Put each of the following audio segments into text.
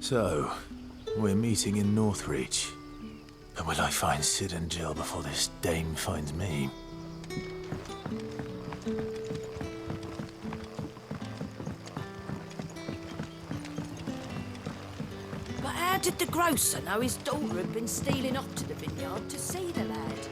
So, we're meeting in Northreach. But will I find Sid and Jill before this dame finds me? But how did the grocer know his daughter had been stealing off to the vineyard to see the lad?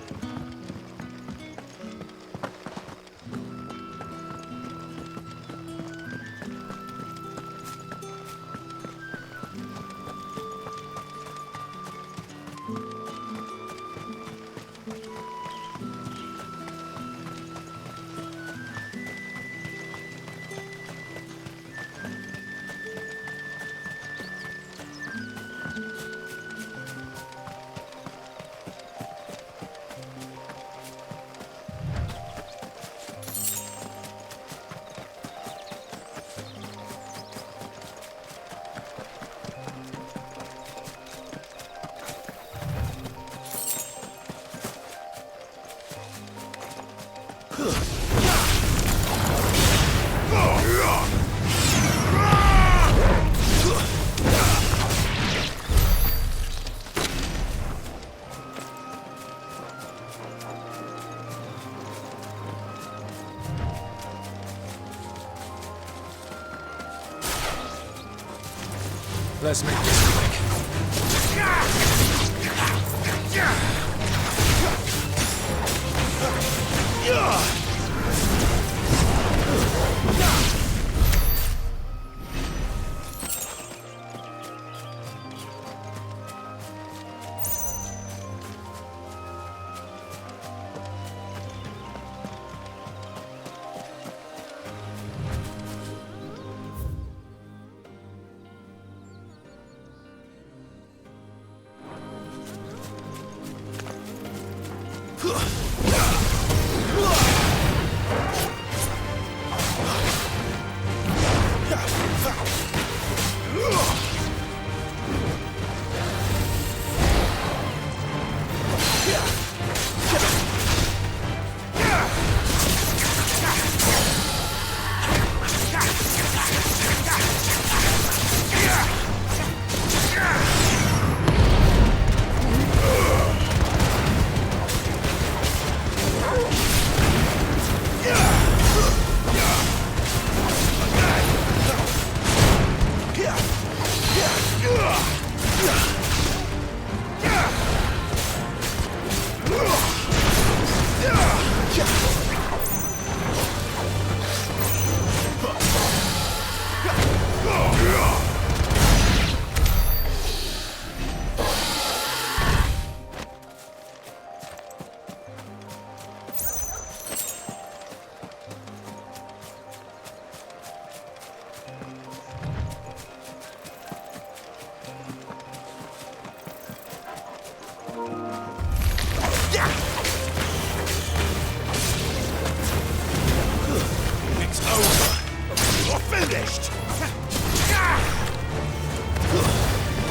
Let's make this quick.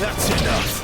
That's enough!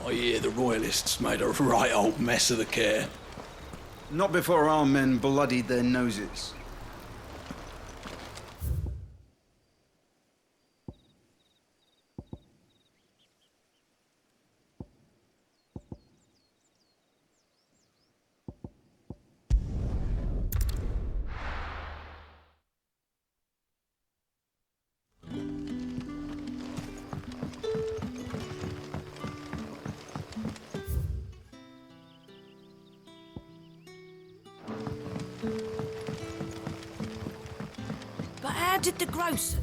I hear the Royalists made a right old mess of the care. Not before our men bloodied their noses. But how did the grocer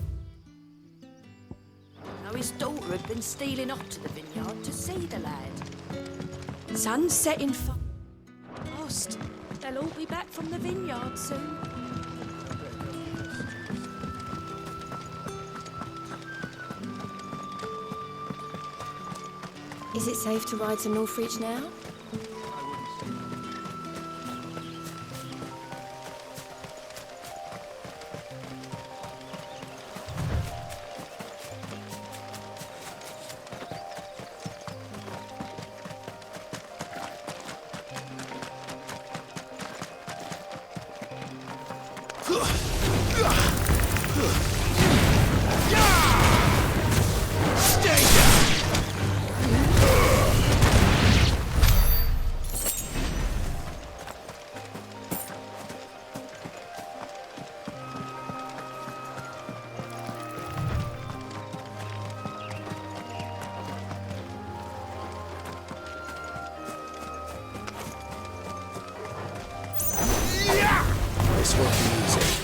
know his daughter had been stealing off to the vineyard to see the lad? Sun's setting fast. They'll all be back from the vineyard soon. Is it safe to ride to Northreach now? This won't be easy.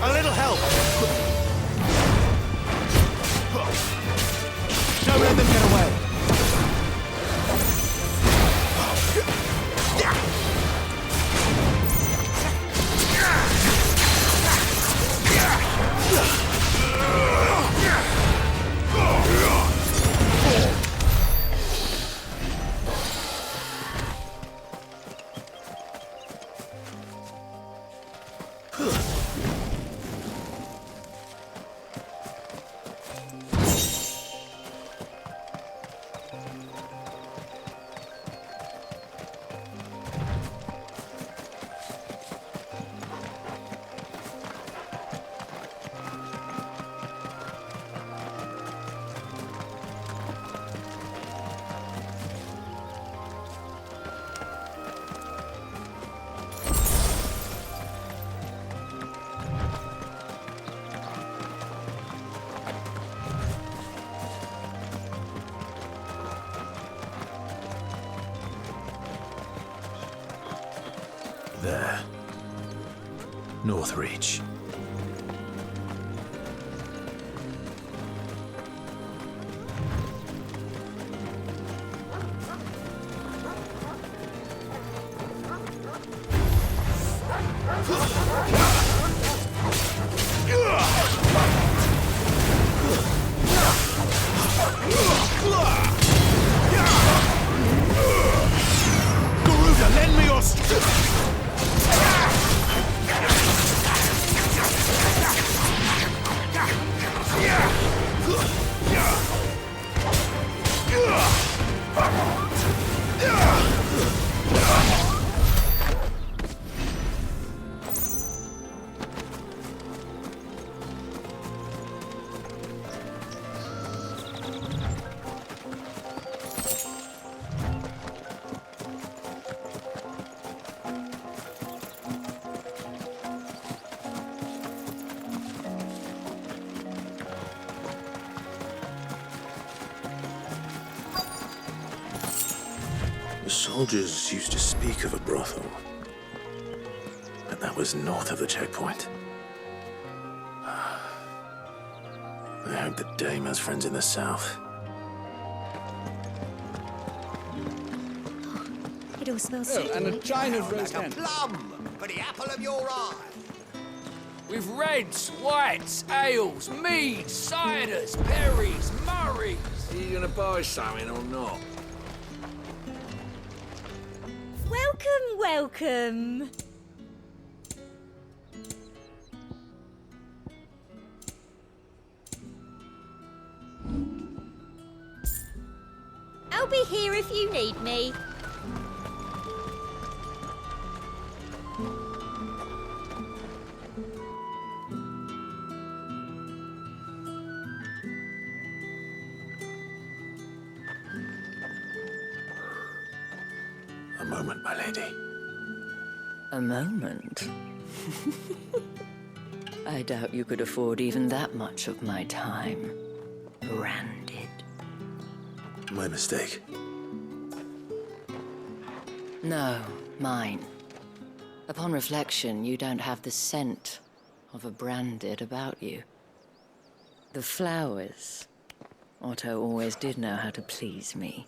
A little help! Don't let them get away! There. Northreach. Garuda, lend me your The soldiers used to speak of a brothel, but that was north of the checkpoint. I hope the dame has friends in the south. It all smells Oh, so and a good. chine of roast Like a hen. plum for the apple of your eye. With reds, whites, ales, meads, ciders, berries, murrays. Are you gonna buy something or not? Welcome, welcome. I'll be here if you need me. A moment, my lady. A moment? I doubt you could afford even that much of my time. Branded. My mistake. No, mine. Upon reflection, you don't have the scent of a branded about you. The flowers. Otto always did know how to please me.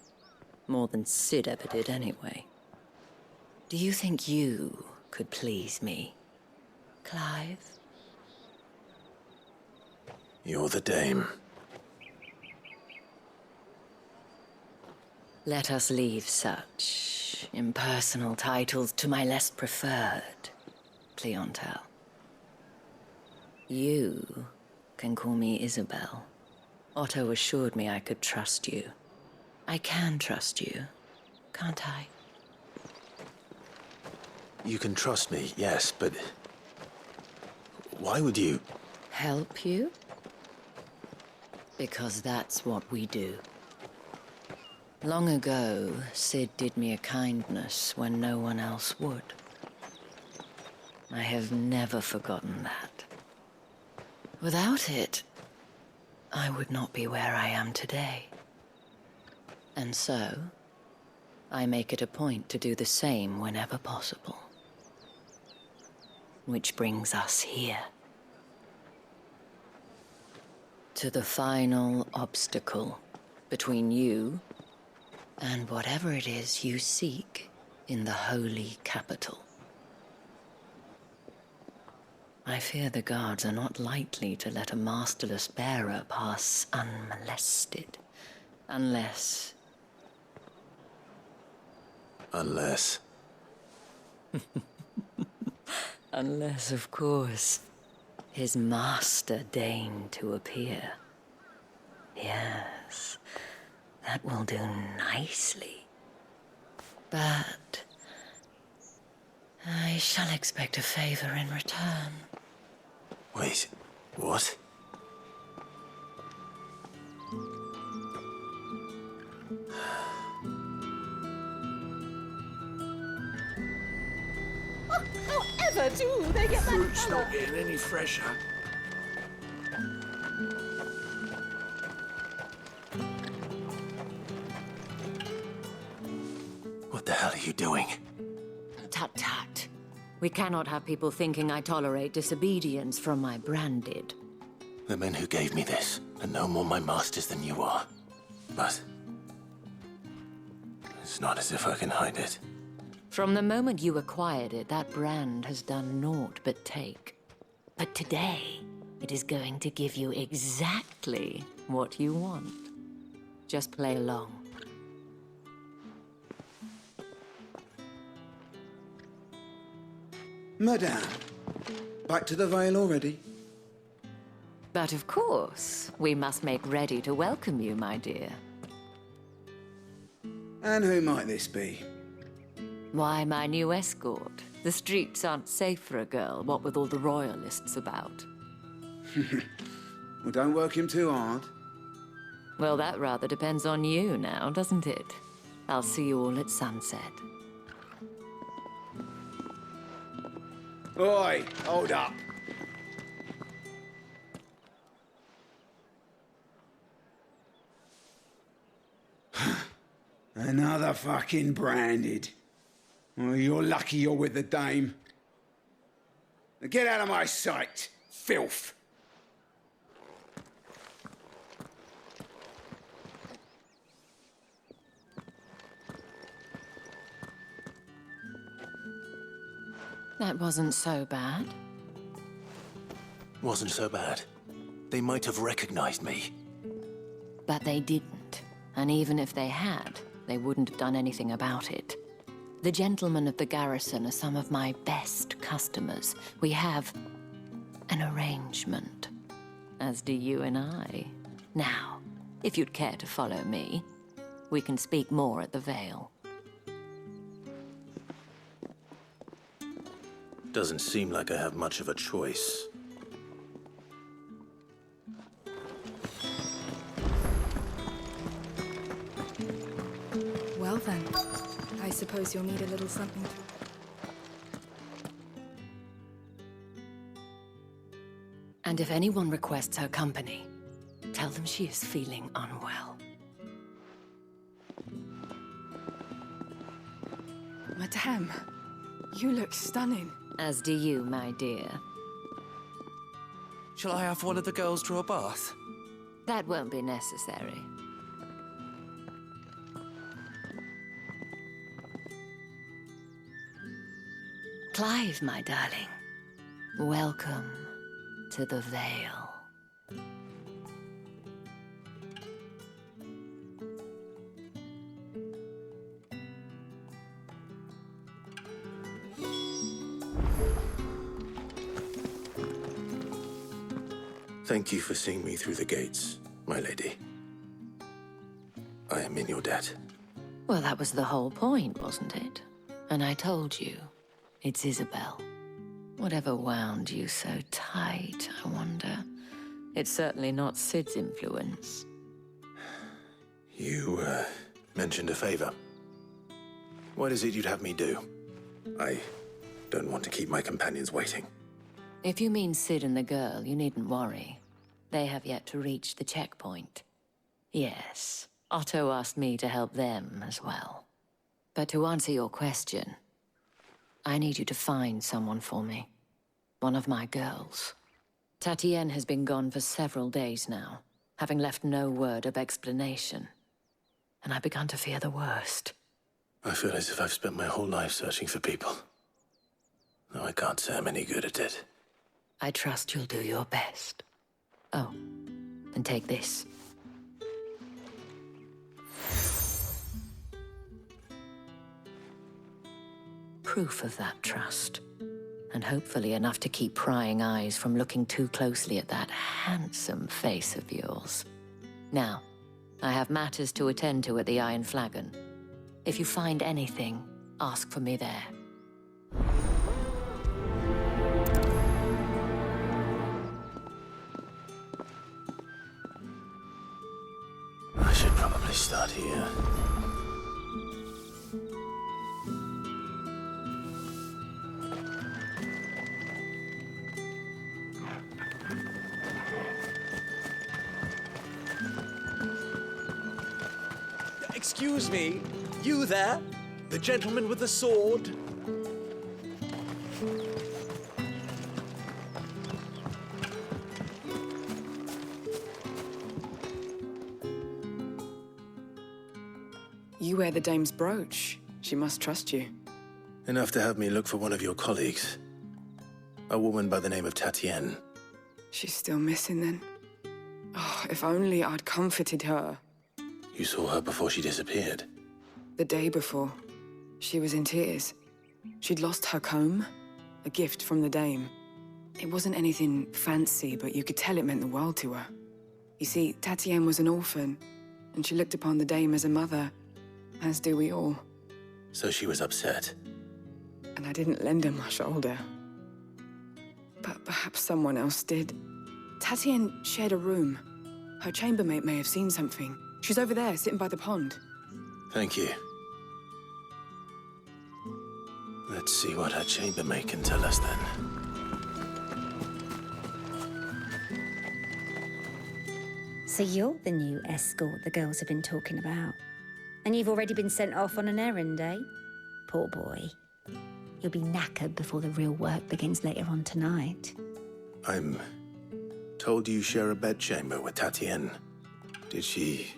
More than Sid ever did anyway. Do you think you could please me, Clive? You're the dame. Let us leave such impersonal titles to my less preferred clientele. You can call me Isabel. Otto assured me I could trust you. I can trust you, can't I? You can trust me, yes, but why would you? Help you? Because that's what we do. Long ago, Sid did me a kindness when no one else would. I have never forgotten that. Without it, I would not be where I am today. And so, I make it a point to do the same whenever possible. Which brings us here. To the final obstacle between you and whatever it is you seek in the holy capital. I fear the guards are not likely to let a masterless bearer pass unmolested, unless... Unless... Unless, of course, his master deigned to appear. Yes, that will do nicely. But I shall expect a favor in return. Wait, what? However do they get that Fruit's colour? not getting any fresher. What the hell are you doing? Tut-tut. We cannot have people thinking I tolerate disobedience from my branded. The men who gave me this are no more my masters than you are. But it's not as if I can hide it. From the moment you acquired it, that brand has done naught but take. But today, it is going to give you exactly what you want. Just play along. Madame, back to the Vale already? But of course, we must make ready to welcome you, my dear. And who might this be? Why, my new escort. The streets aren't safe for a girl, what with all the royalists about. Well, don't work him too hard. Well, that rather depends on you now, doesn't it? I'll see you all at sunset. Oi, hold up. Another fucking branded. Oh, you're lucky you're with the dame. Now get out of my sight, filth. That wasn't so bad. Wasn't so bad. They might have recognized me. But they didn't. And even if they had, they wouldn't have done anything about it. The gentlemen of the garrison are some of my best customers. We have an arrangement, as do you and I. Now, if you'd care to follow me, we can speak more at the Vale. Doesn't seem like I have much of a choice. Well then, I suppose you'll need a little something. And if anyone requests her company, tell them she is feeling unwell. Madame, you look stunning. As do you, my dear. Shall I have one of the girls draw a bath? That won't be necessary. Clive, my darling. Welcome to the Vale. Thank you for seeing me through the gates, my lady. I am in your debt. Well, that was the whole point, wasn't it? And I told you, it's Isabel. Whatever wound you so tight, I wonder. It's certainly not Sid's influence. You, mentioned a favor. What is it you'd have me do? I don't want to keep my companions waiting. If you mean Sid and the girl, you needn't worry. They have yet to reach the checkpoint. Yes, Otto asked me to help them as well. But to answer your question, I need you to find someone for me. One of my girls. Tatienne has been gone for several days now, having left no word of explanation. And I've begun to fear the worst. I feel as if I've spent my whole life searching for people. Though I can't say I'm any good at it. I trust you'll do your best. Oh, and take this. Proof of that trust. And hopefully enough to keep prying eyes from looking too closely at that handsome face of yours. Now, I have matters to attend to at the Iron Flagon. If you find anything, ask for me there. I should probably start here. Excuse me, you there? The gentleman with the sword? You wear the dame's brooch. She must trust you. Enough to have me look for one of your colleagues. A woman by the name of Tatienne. She's still missing then. Oh, if only I'd comforted her. You saw her before she disappeared. The day before, she was in tears. She'd lost her comb, a gift from the dame. It wasn't anything fancy, but you could tell it meant the world to her. You see, Tatienne was an orphan, and she looked upon the dame as a mother, as do we all. So she was upset. And I didn't lend her my shoulder. But perhaps someone else did. Tatienne shared a room. Her chambermaid may have seen something. She's over there, sitting by the pond. Thank you. Let's see what her chambermaid can tell us then. So you're the new escort the girls have been talking about. And you've already been sent off on an errand, eh? Poor boy. You'll be knackered before the real work begins later on tonight. I'm told you share a bedchamber with Tatienne. Did she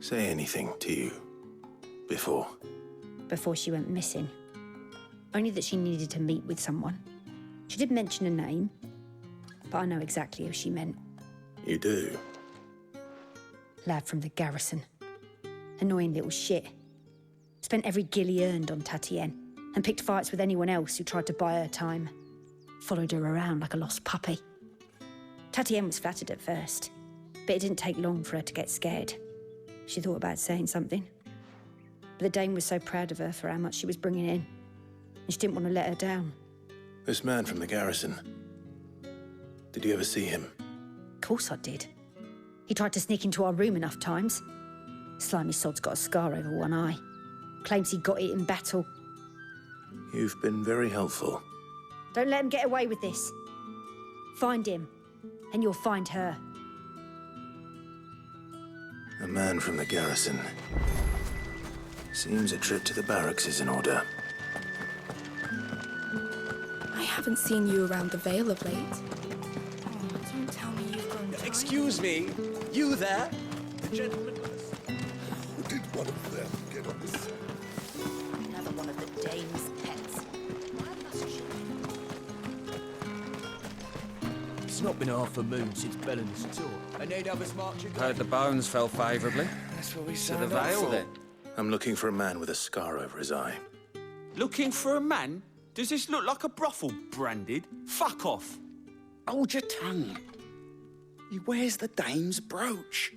say anything to you before? Before she went missing. Only that she needed to meet with someone. She did mention a name, but I know exactly who she meant. You do? Lad from the garrison. Annoying little shit. Spent every guil he earned on Tatienne and picked fights with anyone else who tried to buy her time. Followed her around like a lost puppy. Tatienne was flattered at first, but it didn't take long for her to get scared. She thought about saying something. But the dame was so proud of her for how much she was bringing in, and she didn't want to let her down. This man from the garrison. Did you ever see him? Of course I did. He tried to sneak into our room enough times. Slimy sod's got a scar over one eye. Claims he got it in battle. You've been very helpful. Don't let him get away with this. Find him, and you'll find her. A man from the garrison. Seems a trip to the barracks is in order. I haven't seen you around the Vale of late. Oh, don't tell me you've gone dry. Excuse me, you there? The gentleman. Did one of them get on this? Another one of the dame's pets. It's not been half a moon since Bellen's tour, and they'd have us march again. Heard the bones fell favourably. That's what we To the signed up Vale, for. then. I'm looking for a man with a scar over his eye. Looking for a man? Does this look like a brothel, Branded? Fuck off. Hold your tongue. He wears the dame's brooch.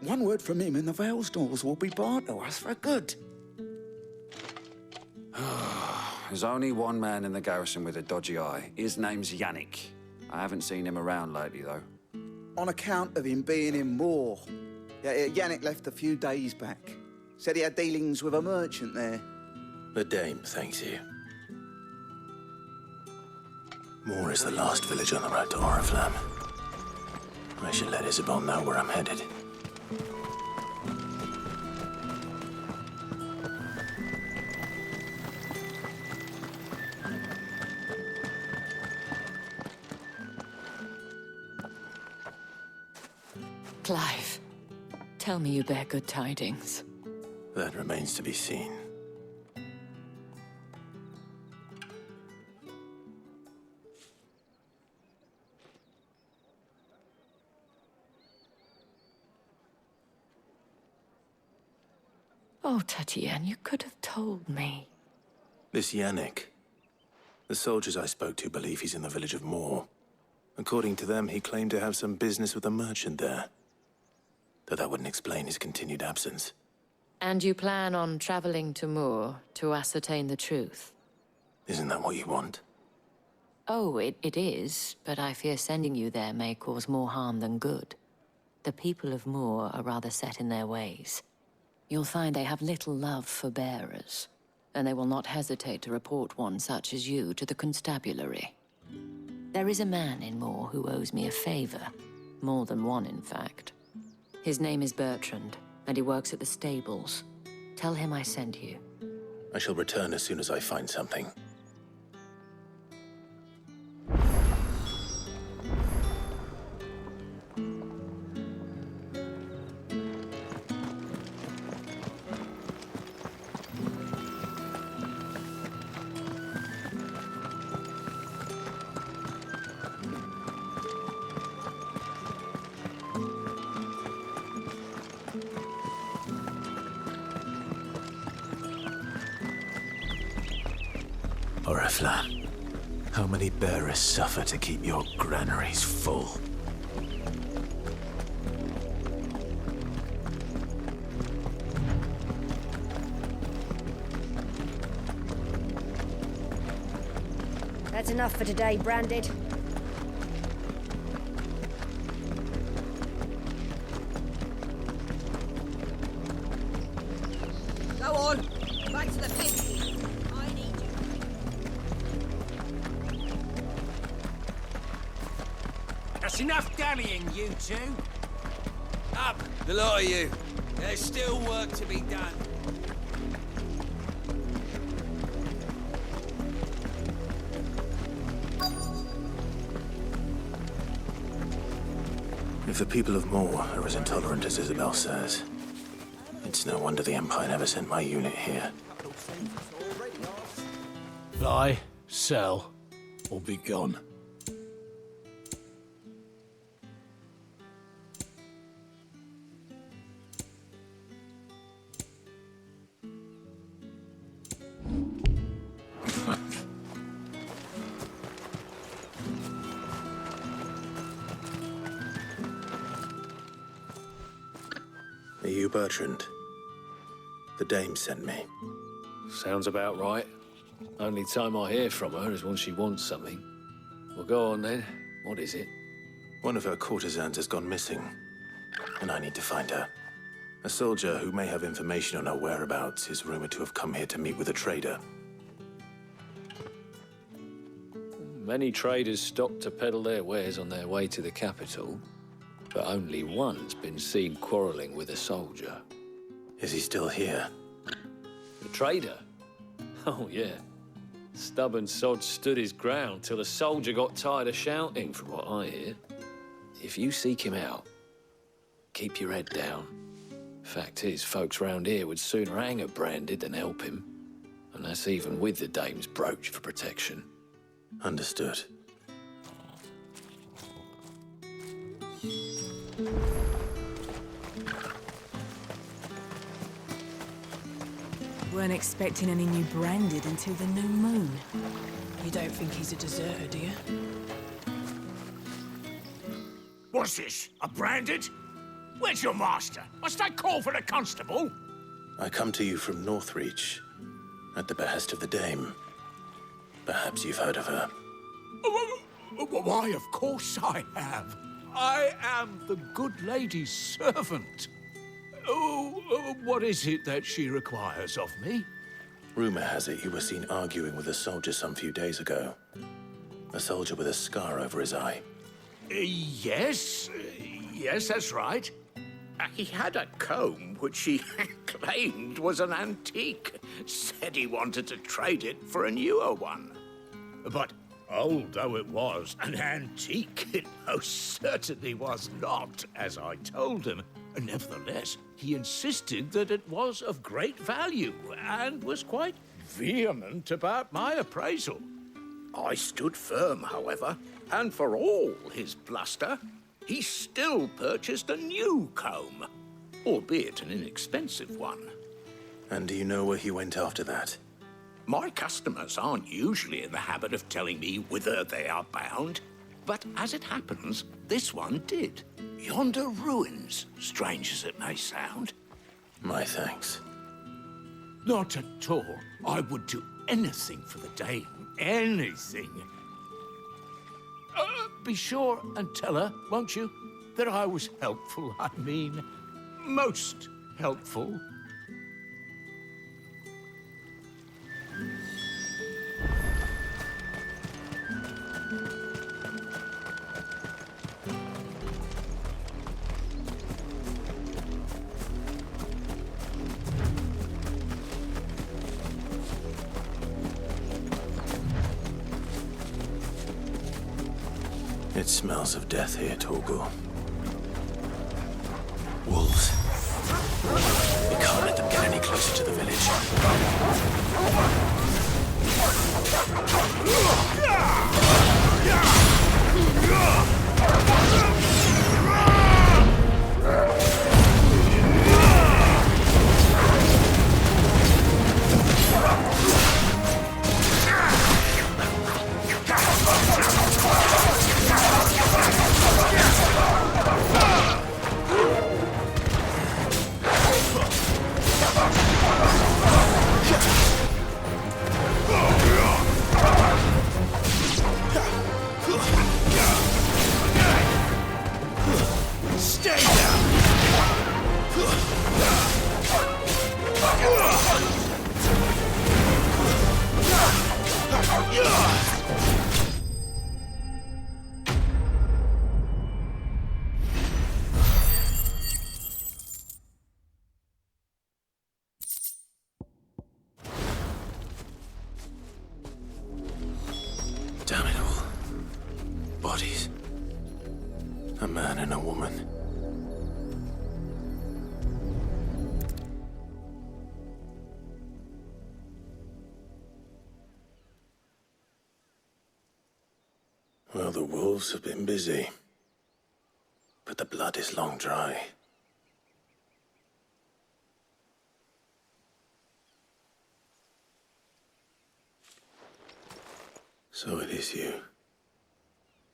One word from him and the Vale's doors will be barred to us for good. There's only one man in the garrison with a dodgy eye. His name's Yannick. I haven't seen him around lately, though. On account of him being in war. Yeah, Yannick left a few days back. Said he had dealings with a merchant there. The dame thanks you. Moor is the last village on the road to Oriflamme. I should let Isabel know where I'm headed. Clive, tell me you bear good tidings. That remains to be seen. Oh, Tatienne, you could have told me. This Yannick. The soldiers I spoke to believe he's in the village of Moor. According to them, he claimed to have some business with a merchant there. Though that wouldn't explain his continued absence. And you plan on traveling to Moor to ascertain the truth? Isn't that what you want? Oh, it is, but I fear sending you there may cause more harm than good. The people of Moor are rather set in their ways. You'll find they have little love for bearers, and they will not hesitate to report one such as you to the constabulary. There is a man in Moor who owes me a favor. More than one, in fact. His name is Bertrand, and he works at the stables. Tell him I sent you. I shall return as soon as I find something. Oriflamme, how many bearers suffer to keep your granaries full? That's enough for today, Branded. Go on, back to the pit. I need you. That's enough dallying, you two. Up, The lot of you. There's still work to be done. If the people of Moor are as intolerant as Isabel says, it's no wonder the Empire never sent my unit here. Buy, sell, or be gone. Are you Bertrand? The dame sent me. Sounds about right. Only time I hear from her is when she wants something. Well, go on then. What is it? One of her courtesans has gone missing, and I need to find her. A soldier who may have information on her whereabouts is rumored to have come here to meet with a trader. Many traders stop to peddle their wares on their way to the capital, but only one's been seen quarreling with a soldier. Is he still here? The trader? Oh, yeah. Stubborn sod stood his ground till the soldier got tired of shouting, from what I hear. If you seek him out, keep your head down. Fact is, folks round here would sooner hang a Branded than help him. And that's even with the dame's brooch for protection. Understood. Weren't expecting any new Branded until the new moon. You don't think he's a deserter, do you? What's this? A Branded? Where's your master? Must I call for the constable? I come to you from Northreach, at the behest of the dame. Perhaps you've heard of her. Why, of course I have. I am the good lady's servant. What is it that she requires of me? Rumor has it you were seen arguing with a soldier some few days ago. A soldier with a scar over his eye. Yes, that's right. He had a comb which he claimed was an antique. Said he wanted to trade it for a newer one. But old though it was, an antique it most certainly was not, as I told him. Nevertheless, he insisted that it was of great value and was quite vehement about my appraisal. I stood firm, however, and for all his bluster, he still purchased a new comb, albeit an inexpensive one. And do you know where he went after that? My customers aren't usually in the habit of telling me whither they are bound, but as it happens, this one did. Yonder ruins, strange as it may sound. My thanks. Not at all. I would do anything for the dame. Anything. Be sure and tell her, won't you, that I was helpful. I mean, most helpful. It smells of death here, Torgor. Wolves. We can't let them get any closer to the village. Damn it all. Bodies. A man and a woman. Well, the wolves have been busy. But the blood is long dry. So it is you,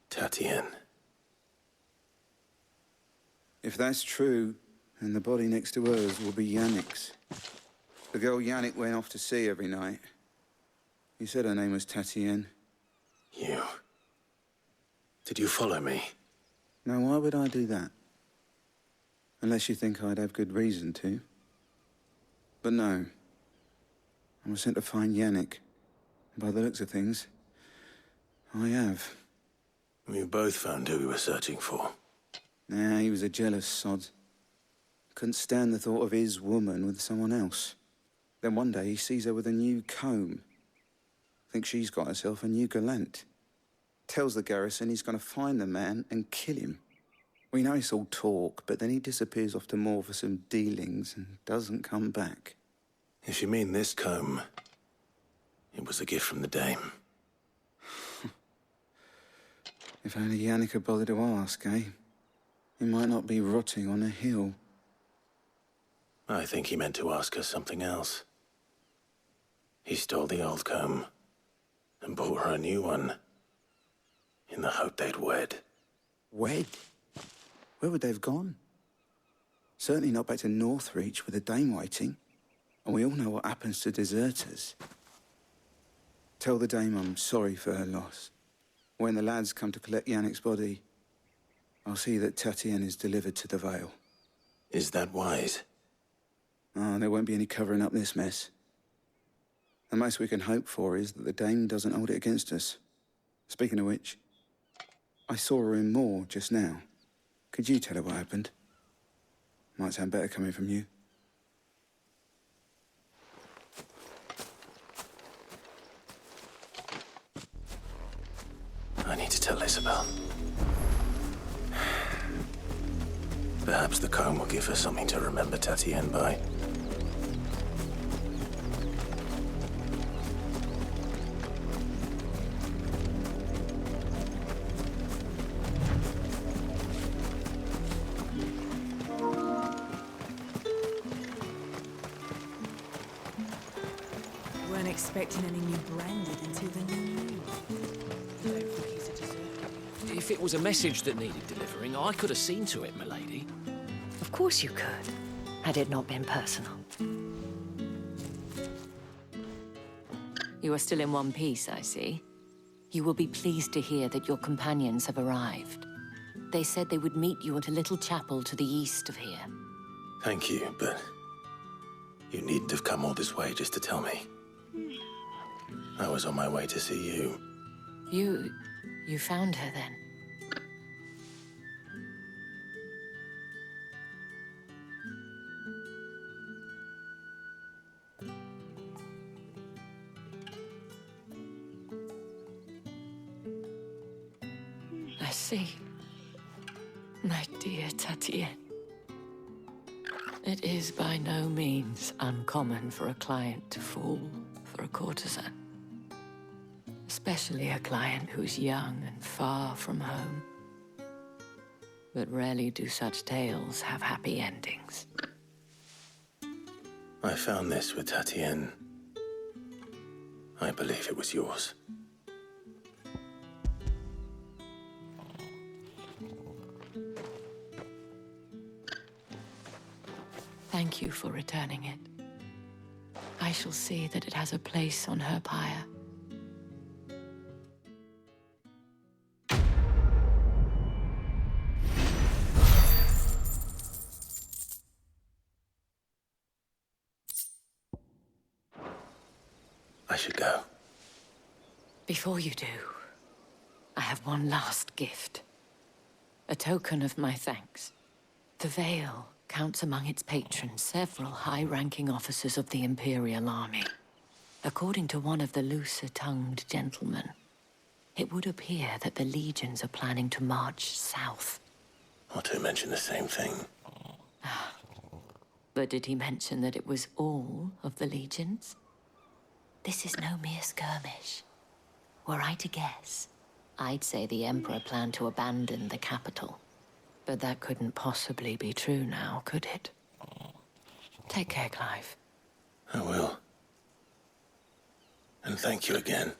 Tatienne. If that's true, then the body next to hers will be Yannick's. The girl Yannick went off to see every night. You said her name was Tatienne. You? Did you follow me? Now, why would I do that? Unless you think I'd have good reason to. But no. I was sent to find Yannick. By the looks of things, I have. We both found who we were searching for. Nah, he was a jealous sod. Couldn't stand the thought of his woman with someone else. Then one day he sees her with a new comb. Thinks she's got herself a new gallant. Tells the garrison he's gonna find the man and kill him. We know it's all talk, but then he disappears off to Moor for some dealings and doesn't come back. If you mean this comb, it was a gift from the dame. If only Yannick had bothered to ask, eh? He might not be rotting on a hill. I think he meant to ask her something else. He stole the old comb and bought her a new one in the hope they'd wed. Wed? Where would they have gone? Certainly not back to Northreach with the dame waiting. And we all know what happens to deserters. Tell the dame I'm sorry for her loss. When the lads come to collect Yannick's body, I'll see that Tatienne is delivered to the Vale. Is that wise? Oh, there won't be any covering up this mess. The most we can hope for is that the dame doesn't hold it against us. Speaking of which, I saw her in Moor just now. Could you tell her what happened? Might sound better coming from you. I need to tell Isabel. Perhaps the comb will give her something to remember Tatienne by. Weren't expecting any new branded until the new moon. If it was a message that needed delivering, I could have seen to it, milady. Of course you could, had it not been personal. You are still in one piece, I see. You will be pleased to hear that your companions have arrived. They said they would meet you at a little chapel to the east of here. Thank you, but you needn't have come all this way just to tell me. I was on my way to see you. You found her then? I see. My dear Tatienne. It is by no means uncommon for a client to fall for a courtesan. Especially a client who's young and far from home. But rarely do such tales have happy endings. I found this with Tatienne. I believe it was yours. Thank you for returning it. I shall see that it has a place on her pyre. I should go. Before you do, I have one last gift. A token of my thanks. The Vale counts among its patrons several high-ranking officers of the Imperial Army. According to one of the looser-tongued gentlemen, it would appear that the legions are planning to march south. Otto mentioned the same thing. But did he mention that it was all of the legions? This is no mere skirmish. Were I to guess, I'd say the Emperor planned to abandon the capital. But that couldn't possibly be true now, could it? Take care, Clive. I will. And thank you again.